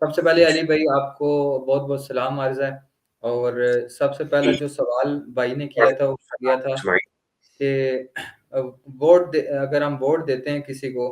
سب سے پہلے علی بھائی آپ کو بہت بہت سلام عرض ہے، اور سب سے پہلا جو سوال بھائی نے کیا تھا وہ کیا تھا کہ اگر ہم ووٹ دیتے ہیں کسی کو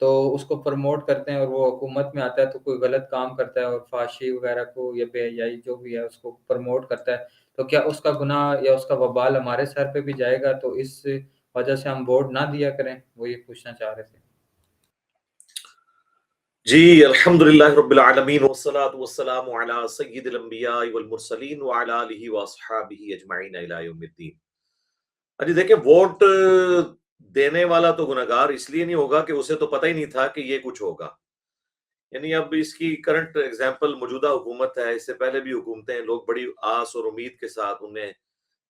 تو اس کو پروموٹ کرتے ہیں اور وہ حکومت میں آتا ہے تو کوئی غلط کام کرتا ہے اور فحاشی وغیرہ کو یا بے حیائی جو بھی ہے اس کو پروموٹ کرتا ہے، تو کیا اس کا گناہ یا اس کا وبال ہمارے سر پہ بھی جائے گا؟ تو اس وجہ سے ہم ووٹ نہ دیا کریں، وہ یہ پوچھنا چاہ رہے تھے۔ جی الحمدللہ رب العالمین والصلاة والسلام علی سید الانبیاء والمرسلین وعلی آلہ واصحابہ اجمعین الی یوم الدین۔ جی دیکھیں، ووٹ دینے والا تو گناہگار اس لیے نہیں ہوگا کہ اسے تو پتہ ہی نہیں تھا کہ یہ کچھ ہوگا۔ یعنی اب اس کی کرنٹ ایگزامپل موجودہ حکومت ہے، اس سے پہلے بھی حکومتیں، لوگ بڑی آس اور امید کے ساتھ انہیں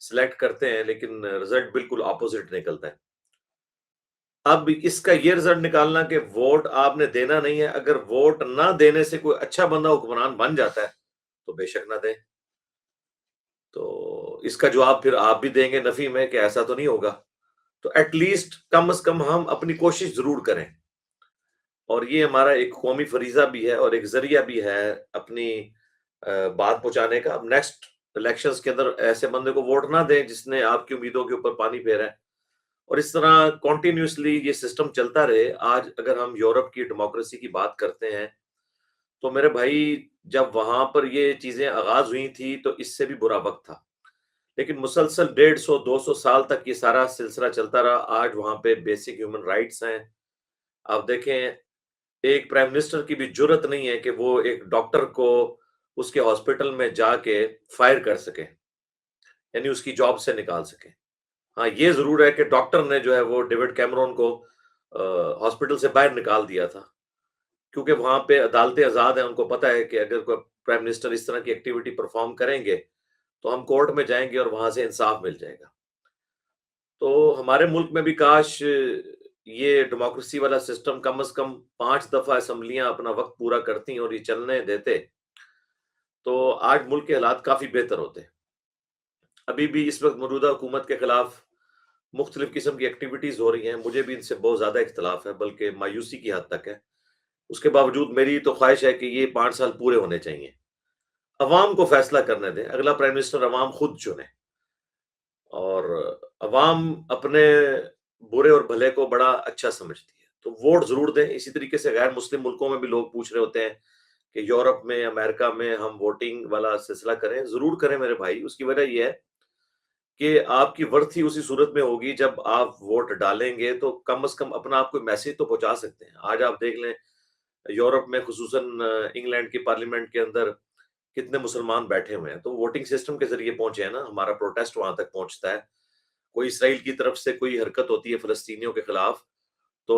سلیکٹ کرتے ہیں لیکن رزلٹ بالکل اپوزٹ نکلتا ہے۔ اب اس کا یہ رزلٹ نکالنا کہ ووٹ آپ نے دینا نہیں ہے، اگر ووٹ نہ دینے سے کوئی اچھا بندہ حکمران بن جاتا ہے تو بے شک نہ دیں۔ تو اس کا جواب پھر آپ بھی دیں گے نفی میں کہ ایسا تو نہیں ہوگا، تو ایٹ لیسٹ کم از کم ہم اپنی کوشش ضرور کریں، اور یہ ہمارا ایک قومی فریضہ بھی ہے اور ایک ذریعہ بھی ہے اپنی بات پہنچانے کا۔ اب نیکسٹ الیکشنز کے اندر ایسے بندے کو ووٹ نہ دیں جس نے آپ کی امیدوں کے اوپر پانی پھیرا ہے، اور اس طرح کنٹینیوسلی یہ سسٹم چلتا رہے۔ آج اگر ہم یورپ کی ڈیموکریسی کی بات کرتے ہیں تو میرے بھائی، جب وہاں پر یہ چیزیں آغاز ہوئی تھی تو اس سے بھی برا وقت تھا، لیکن مسلسل 150-200 سال تک یہ سارا سلسلہ چلتا رہا۔ آج وہاں پہ بیسک ہیومن رائٹس ہیں۔ آپ دیکھیں، ایک پرائم منسٹر کی بھی جرت نہیں ہے کہ وہ ایک ڈاکٹر کو اس کے ہاسپٹل میں جا کے فائر کر سکے، یعنی اس کی جاب سے نکال سکے۔ ہاں، یہ ضرور ہے کہ ڈاکٹر نے جو ہے وہ ڈیوڈ کیمرون کو ہاسپٹل سے باہر نکال دیا تھا، کیونکہ وہاں پہ عدالتیں آزاد ہیں، ان کو پتہ ہے کہ اگر کوئی پرائم منسٹر اس طرح کی ایکٹیویٹی پرفارم کریں گے تو ہم کورٹ میں جائیں گے اور وہاں سے انصاف مل جائے گا۔ تو ہمارے ملک میں بھی کاش یہ ڈیموکریسی والا سسٹم کم از کم 5 دفعہ اسمبلیاں اپنا وقت پورا کرتی اور یہ چلنے دیتے تو آج ملک کے حالات کافی بہتر ہوتے۔ ابھی بھی اس وقت موجودہ حکومت کے خلاف مختلف قسم کی ایکٹیویٹیز ہو رہی ہیں، مجھے بھی ان سے بہت زیادہ اختلاف ہے، بلکہ مایوسی کی حد تک ہے۔ اس کے باوجود میری تو خواہش ہے کہ یہ 5 سال پورے ہونے چاہیے، عوام کو فیصلہ کرنے دیں، اگلا پرائم منسٹر عوام خود چنے، اور عوام اپنے برے اور بھلے کو بڑا اچھا سمجھتی ہے، تو ووٹ ضرور دیں۔ اسی طریقے سے غیر مسلم ملکوں میں بھی لوگ پوچھ رہے ہوتے ہیں کہ یورپ میں، امریکہ میں ہم ووٹنگ والا سلسلہ کریں، ضرور کریں میرے بھائی۔ اس کی وجہ یہ ہے کہ آپ کی ورتھ ہی اسی صورت میں ہوگی جب آپ ووٹ ڈالیں گے تو کم از کم اپنا آپ کوئی میسج تو پہنچا سکتے ہیں۔ آج آپ دیکھ لیں یورپ میں، خصوصاً انگلینڈ کی پارلیمنٹ کے اندر کتنے مسلمان بیٹھے ہوئے ہیں، تو ووٹنگ سسٹم کے ذریعے پہنچے ہیں نا، ہمارا پروٹیسٹ وہاں تک پہنچتا ہے۔ کوئی اسرائیل کی طرف سے کوئی حرکت ہوتی ہے فلسطینیوں کے خلاف تو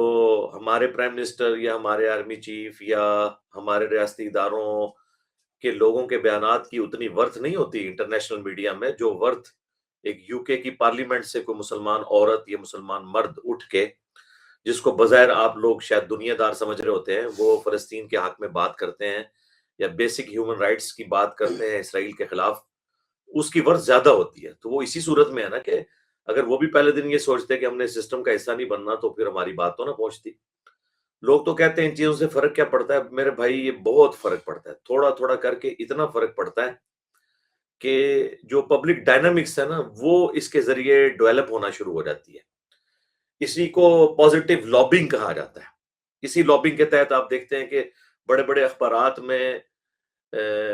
ہمارے پرائم منسٹر یا ہمارے آرمی چیف یا ہمارے ریاستی اداروں کے لوگوں کے بیانات کی اتنی ورتھ نہیں ہوتی انٹرنیشنل میڈیا میں، جو ورتھ ایک یو کے کی پارلیمنٹ سے کوئی مسلمان عورت یا مسلمان مرد اٹھ کے، جس کو بظاہر آپ لوگ شاید دنیا دار سمجھ رہے ہوتے ہیں، وہ فلسطین کے حق میں بات کرتے ہیں یا بیسک ہیومن رائٹس کی بات کرتے ہیں اسرائیل کے خلاف، اس کی ورث زیادہ ہوتی ہے۔ تو وہ اسی صورت میں ہے نا کہ اگر وہ بھی پہلے دن یہ سوچتے کہ ہم نے سسٹم کا حصہ نہیں بننا تو پھر ہماری بات تو نہ پہنچتی۔ لوگ تو کہتے ہیں ان چیزوں سے فرق کیا پڑتا ہے، میرے بھائی یہ بہت فرق پڑتا ہے، تھوڑا تھوڑا کر کے اتنا فرق پڑتا ہے کہ جو پبلک ڈائنامکس ہے نا وہ اس کے ذریعے ڈیولپ ہونا شروع ہو جاتی ہے۔ اسی کو پازیٹیو لابنگ کہا جاتا ہے۔ اسی لابنگ کے تحت آپ دیکھتے ہیں کہ بڑے بڑے اخبارات میں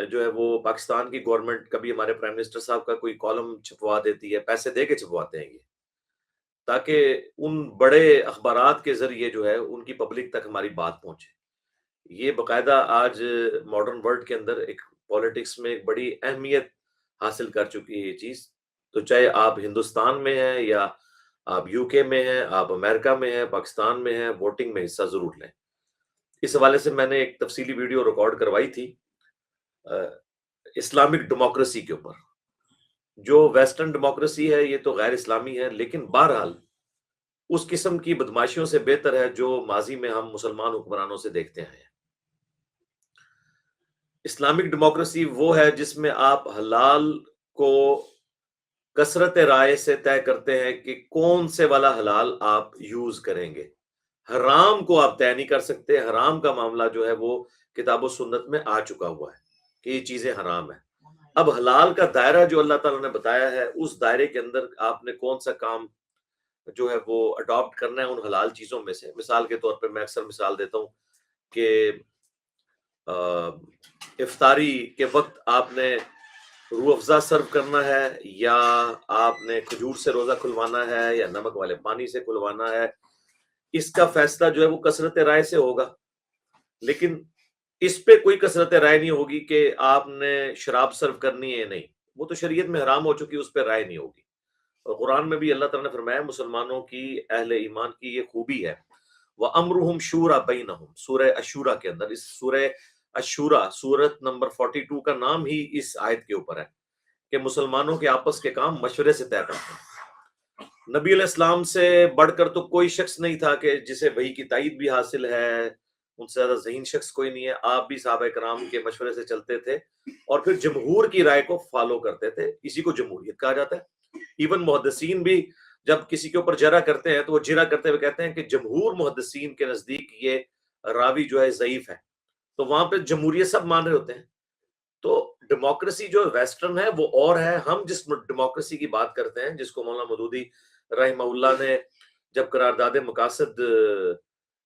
جو ہے وہ پاکستان کی گورنمنٹ، کبھی ہمارے پرائم منسٹر صاحب کا کوئی کالم چھپوا دیتی ہے، پیسے دے کے چھپواتے ہیں یہ، تاکہ ان بڑے اخبارات کے ذریعے جو ہے ان کی پبلک تک ہماری بات پہنچے۔ یہ باقاعدہ آج ماڈرن ورلڈ کے اندر ایک پولیٹکس میں ایک بڑی اہمیت حاصل کر چکی ہے یہ چیز۔ تو چاہے آپ ہندوستان میں ہیں یا آپ یو کے میں ہیں، آپ امریکہ میں ہیں، پاکستان میں ہیں، ووٹنگ میں حصہ ضرور لیں۔ اس حوالے سے میں نے ایک تفصیلی ویڈیو ریکارڈ کروائی تھی اسلامک ڈیموکریسی کے اوپر۔ جو ویسٹرن ڈیموکریسی ہے یہ تو غیر اسلامی ہے، لیکن بہرحال اس قسم کی بدماشیوں سے بہتر ہے جو ماضی میں ہم مسلمان حکمرانوں سے دیکھتے ہیں۔ اسلامک ڈیموکریسی وہ ہے جس میں آپ حلال کو کثرت رائے سے طے کرتے ہیں کہ کون سے والا حلال آپ یوز کریں گے۔ حرام کو آپ طے نہیں کر سکتے. حرام کا معاملہ جو ہے وہ کتاب و سنت میں آ چکا ہوا ہے کہ یہ چیزیں حرام ہیں. اب حلال کا دائرہ جو اللہ تعالیٰ نے بتایا ہے، اس دائرے کے اندر آپ نے کون سا کام جو ہے وہ اڈاپٹ کرنا ہے ان حلال چیزوں میں سے. مثال کے طور پہ میں اکثر مثال دیتا ہوں کہ افطاری کے وقت آپ نے روح افزا سرو کرنا ہے، یا آپ نے کھجور سے روزہ کھلوانا ہے، یا نمک والے پانی سے کھلوانا ہے. اس کا فیصلہ جو ہے وہ کثرت رائے سے ہوگا، لیکن اس پہ کوئی کثرت رائے نہیں ہوگی کہ آپ نے شراب سرو کرنی ہے. نہیں، وہ تو شریعت میں حرام ہو چکی، اس پہ رائے نہیں ہوگی. اور قرآن میں بھی اللہ تعالیٰ نے فرمایا مسلمانوں کی، اہل ایمان کی یہ خوبی ہے، وَأَمْرُهُمْ شُورَى بَيْنَهُمْ، سورہ اشورا کے اندر. اس سورہ اشورا سورت نمبر 42 کا نام ہی اس آیت کے اوپر ہے کہ مسلمانوں کے آپس کے کام مشورے سے طے کرتے ہیں. نبی علیہ السلام سے بڑھ کر تو کوئی شخص نہیں تھا کہ جسے وحی کی تائید بھی حاصل ہے، ان سے زیادہ ذہین شخص کوئی نہیں ہے. آپ بھی صحابہ کرام کے مشورے سے چلتے تھے اور پھر جمہور کی رائے کو فالو کرتے تھے. اسی کو جمہوریت کہا جاتا ہے. ایون محدثین بھی جب کسی کے اوپر جرح کرتے ہیں تو وہ جرح کرتے ہوئے کہتے ہیں کہ جمہور محدثین کے نزدیک یہ راوی جو ہے ضعیف ہے، تو وہاں پہ جمہوریت سب مان رہے ہوتے ہیں. تو ڈیموکریسی جو ویسٹرن ہے وہ اور ہے. ہم جس ڈیموکریسی کی بات کرتے ہیں، جس کو مولانا مودودی رحمہ اللہ نے جب قرارداد مقاصد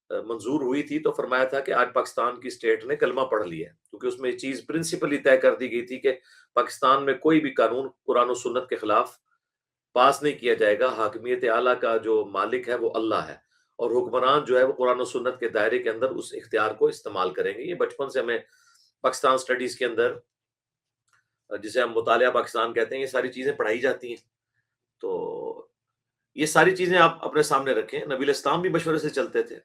منظور ہوئی تھی تو فرمایا تھا کہ آج پاکستان کی اسٹیٹ نے کلمہ پڑھ لیا ہے، کیونکہ اس میں یہ چیز پرنسپلی طے کر دی گئی تھی کہ پاکستان میں کوئی بھی قانون قرآن و سنت کے خلاف پاس نہیں کیا جائے گا. حاکمیت اعلیٰ کا جو مالک ہے وہ اللہ ہے، اور حکمران جو ہے وہ قرآن و سنت کے دائرے کے اندر اس اختیار کو استعمال کریں گے. یہ بچپن سے ہمیں پاکستان سٹڈیز کے اندر، جسے ہم مطالعہ پاکستان کہتے ہیں، یہ ساری چیزیں پڑھائی جاتی ہیں. تو یہ ساری چیزیں آپ اپنے سامنے رکھیں. نبی علیہ السلام بھی مشورے سے چلتے تھے.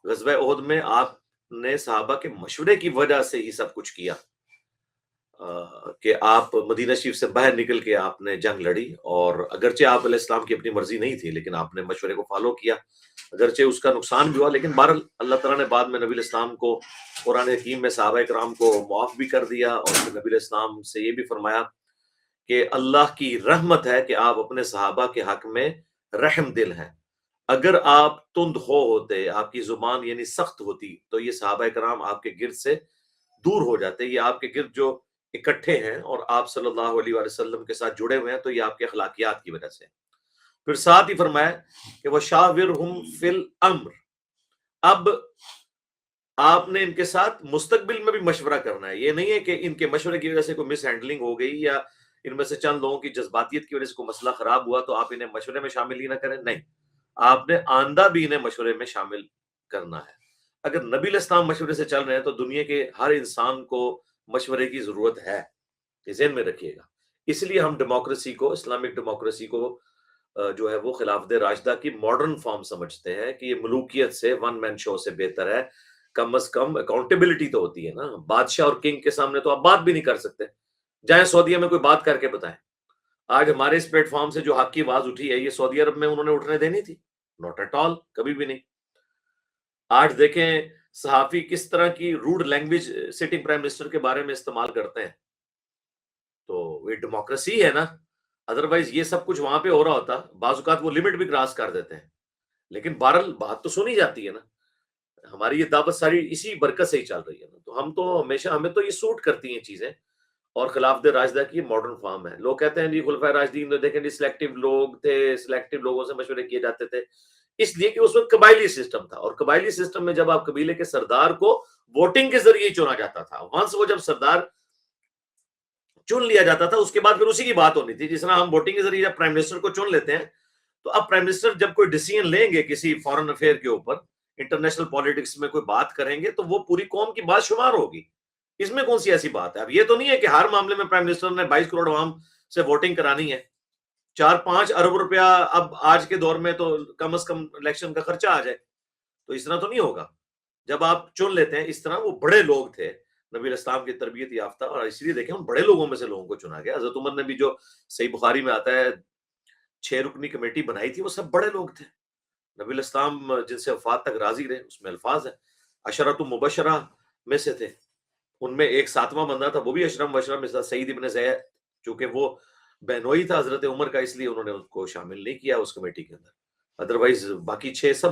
غزوہ احد میں آپ نے صحابہ کے مشورے کی وجہ سے ہی سب کچھ کیا، کہ آپ مدینہ شریف سے باہر نکل کے آپ نے جنگ لڑی، اور اگرچہ آپ علیہ السلام کی اپنی مرضی نہیں تھی لیکن آپ نے مشورے کو فالو کیا. اگرچہ اس کا نقصان بھی ہوا، لیکن بہرحال اللہ تعالیٰ نے بعد میں نبی علیہ السلام کو قرآن حکیم میں صحابہ کرام کو معاف بھی کر دیا، اور پھر نبی علیہ السلام سے یہ بھی فرمایا کہ اللہ کی رحمت ہے کہ آپ اپنے صحابہ کے حق میں رحم دل ہیں. اگر آپ تند ہوتے، آپ کی زبان یعنی سخت ہوتی، تو یہ صحابہ کرام آپ کے گرد سے دور ہو جاتے. یہ آپ کے گرد جو اکٹھے ہیں اور آپ صلی اللہ علیہ وآلہ وسلم کے ساتھ جڑے ہوئے ہیں، تو یہ آپ کے اخلاقیات کی وجہ سے. پھر ساتھ ہی فرمایا کہ وَشَاوِرْهُمْ فِي الْأَمْرِ، اب آپ نے ان کے ساتھ مستقبل میں بھی مشورہ کرنا ہے. یہ نہیں ہے کہ ان کے مشورے کی وجہ سے کوئی مس ہینڈلنگ ہو گئی، یا ان میں سے چند لوگوں کی جذباتیت کی وجہ سے کوئی مسئلہ خراب ہوا تو آپ انہیں مشورے میں شامل ہی نہ کریں. نہیں، آپ نے آئندہ بھی انہیں مشورے میں شامل کرنا ہے. اگر نبی علیہ السلام مشورے سے چل رہے ہیں تو دنیا کے ہر انسان کو مشورے کی ضرورت ہے. یہ ذہن میں رکھیے گا. اس لیے ہم ڈیموکریسی کو، اسلامک ڈیموکریسی کو جو ہے وہ خلافت راشدہ کی ماڈرن فارم سمجھتے ہیں کہ یہ ملوکیت سے، ون مین شو سے بہتر ہے. کم از کم اکاؤنٹیبلٹی تو ہوتی ہے نا. بادشاہ اور کنگ کے سامنے تو آپ بات بھی نہیں کر سکتے. جائیں سعودیہ میں کوئی بات کر کے بتائیں. آج ہمارے اس پلیٹ فارم سے جو حق کی آواز اٹھی ہے، یہ سعودی عرب میں انہوں نے اٹھنے دینی تھی؟ ناٹ ایٹ آل، کبھی بھی نہیں. آج دیکھیں صحافی کس طرح کی road language sitting prime minister کے بارے میں استعمال کرتے ہیں. تو یہ ڈیموکریسی ہے نا. ادروائز یہ سب کچھ وہاں پہ ہو رہا ہوتا. بعض اوقات وہ لمٹ بھی کراس کر دیتے ہیں، لیکن بہرحال بات تو سنی جاتی ہے نا. ہماری یہ دعوت ساری اسی برکت سے ہی چل رہی ہے نا. تو ہم تو ہمیشہ، ہمیں تو یہ سوٹ کرتی ہیں چیزیں. اور خلافت راشدہ کی ماڈرن فارم ہے. لوگ کہتے ہیں جی خلفائے راشدین دیکھیں جی سلیکٹیو لوگ تھے، سلیکٹیو لوگوں سے مشورے کیے جاتے تھے، اس لیے کہ اس وقت قبائلی سسٹم تھا. اور قبائلی سسٹم میں جب آپ قبیلے کے سردار کو ووٹنگ کے ذریعے چنا جاتا تھا، ونس وہ جب سردار چن لیا جاتا تھا، اس کے بعد پھر اسی کی بات ہونی تھی. جس طرح ہم ووٹنگ کے ذریعے جب پرائم منسٹر کو چن لیتے ہیں، تو اب پرائم منسٹر جب کوئی ڈیسیژن لیں گے کسی فارن افیئر کے اوپر، انٹرنیشنل پالیٹکس میں کوئی بات کریں گے، تو وہ پوری قوم کی بات شمار ہوگی. اس میں کون سی ایسی بات ہے؟ اب یہ تو نہیں ہے کہ ہر معاملے میں پرائم منسٹر نے 22 کروڑ عوام سے ووٹنگ کرانی ہے. 4-5 ارب روپیہ اب آج کے دور میں تو کم از کم الیکشن کا خرچہ آ جائے. تو اس طرح تو نہیں ہوگا. جب آپ چن لیتے ہیں اس طرح، وہ بڑے لوگ تھے نبی علیہ السلام کی تربیت یافتہ، اور اس لیے دیکھیں ان بڑے لوگوں میں سے لوگوں کو چنا گیا. حضرت عمر نے بھی جو صحیح بخاری میں آتا ہے 6 رکنی کمیٹی بنائی تھی، وہ سب بڑے لوگ تھے. نبی علیہ السلام جن سے وفات تک راضی رہے، اس میں الفاظ ہیں. عشرۃ مبشرہ میں سے تھے. ان میں ایک 7واں بندہ تھا، وہ بھی اشرم بشرہ میں تھا، سعید ابن زید. چونکہ وہ بہنوئی تھا حضرت عمر کا، اس لیے انہوں نے اس کو شامل نہیں کیا اس کمیٹی کے اندر. ادروائز باقی 6 سب